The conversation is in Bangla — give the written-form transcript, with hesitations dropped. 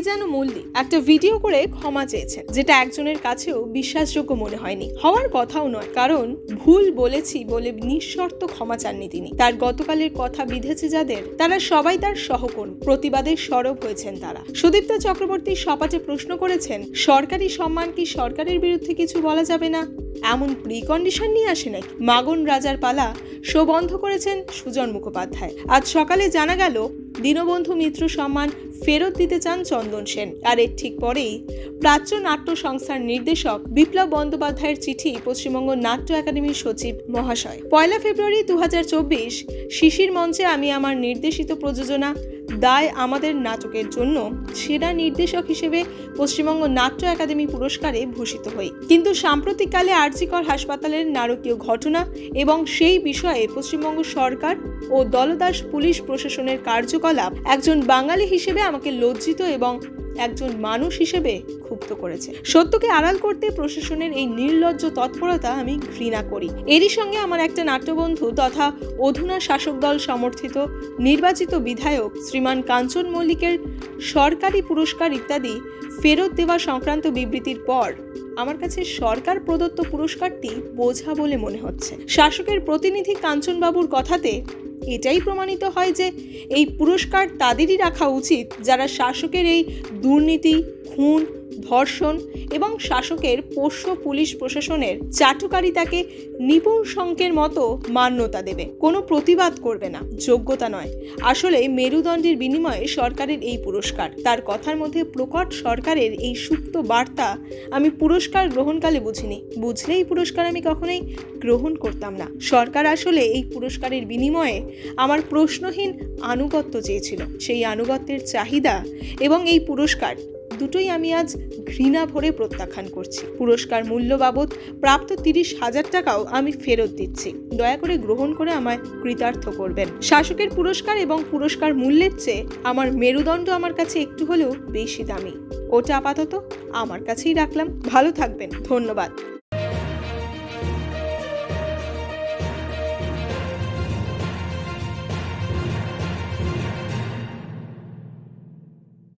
যেন মল্লিক একটা ভিডিও করে ক্ষমা চেয়েছেন, যেটা একজনের কাছেও বিশ্বাসযোগ্য মনে হয়নি, হওয়ার কথাও নয়, কারণ ভুল বলেছি বলে নিঃশর্ত ক্ষমা চাননি তিনি। তার গতকালের কথা বিঁধেছে যাদের, তারা সবাই তার সহকর্মী, প্রতিবাদের সরব হয়েছেন তারা। সুদীপ্তা চক্রবর্তী সপাটে প্রশ্ন করেছেন, সরকারি সম্মান কি সরকারের বিরুদ্ধে কিছু বলা যাবে না, এমন প্রিকন্ডিশন নিয়ে আসে নাকি? মাগন রাজার পালা শো বন্ধ করেছেন সুজন মুখোপাধ্যায়। আজ সকালে জানা গেল দীনবন্ধু মিত্র সম্মান ফেরত দিতে চান চন্দন সেন। আর এর ঠিক পরেই প্রাচ্য নাট্য সংস্থার নির্দেশক বিপ্লব বন্দ্যোপাধ্যায়ের চিঠি পশ্চিমবঙ্গ নাট্য একাডেমির সচিব মহাশয়। 1 ফেব্রুয়ারি 2024 শিশির মঞ্চে আমি আমার নির্দেশিত প্রযোজনা দায় আমাদের নাটকের জন্য সেরা নির্দেশক হিসেবে পশ্চিমবঙ্গ নাট্য একাডেমি পুরস্কারে ভূষিত হই। কিন্তু সাম্প্রতিককালে আরজিকর হাসপাতালের নারকীয় ঘটনা এবং সেই বিষয়ে পশ্চিমবঙ্গ সরকার ও দলদাস পুলিশ প্রশাসনের কার্যকলাপ একজন বাঙালি হিসেবে আমাকে লজ্জিত এবং একজন মানুষ হিসেবে ক্ষুব্ধ করেছে। সত্যকে আড়াল করতে প্রশাসনের এই নির্লজ্জ তৎপরতা আমি ঘৃণা করি। এরই সঙ্গে আমার একটা নাট্যবন্ধু তথা অধুনা শাসক দল সমর্থিত নির্বাচিত বিধায়ক শ্রীমান কাঞ্চন মল্লিকের সরকারি পুরস্কার ইত্যাদি ফেরত দেওয়া সংক্রান্ত বিবৃতির পর আমার কাছে সরকার প্রদত্ত পুরস্কারটি বোঝা বলে মনে হচ্ছে। শাসকের প্রতিনিধি কাঞ্চনবাবুর কথাতে এটাই প্রমাণিত হয় যে এই পুরস্কার তাদেরই রাখা উচিত যারা শাসকের এই দুর্নীতি, খুন, ধর্ষণ এবং শাসকের পোষ্য পুলিশ প্রশাসনের চাটুকারিতাকে নিপুণ শঙ্কের মতো মান্যতা দেবে, কোনো প্রতিবাদ করবে না, যোগ্যতা নয়। আসলে মেরুদণ্ডের বিনিময়ে সরকারের এই পুরস্কার। তার কথার মধ্যে প্রকট সরকারের এই সুপ্ত বার্তা আমি পুরস্কার গ্রহণকালে বুঝিনি। বুঝলে এই পুরস্কার আমি কখনোই গ্রহণ করতাম না। সরকার আসলে এই পুরস্কারের বিনিময়ে আমার প্রশ্নহীন আনুগত্য চেয়েছিল। সেই আনুগত্যের চাহিদা এবং এই পুরস্কার দুটোই আমি আজ ঘৃণা ভরে প্রত্যাখ্যান করছি। পুরস্কার মূল্য বাবদ প্রাপ্ত 30,000 টাকাও আমি ফেরত দিচ্ছি। দয়া করে গ্রহণ করে আমায় কৃতার্থ করবেন। শাসকের পুরস্কার এবং পুরস্কার মূল্যের চেয়ে আমার মেরুদণ্ড আমার কাছে একটু হলেও বেশি দামি। ওটা আপাতত আমার কাছেই রাখলাম। ভালো থাকবেন, ধন্যবাদ।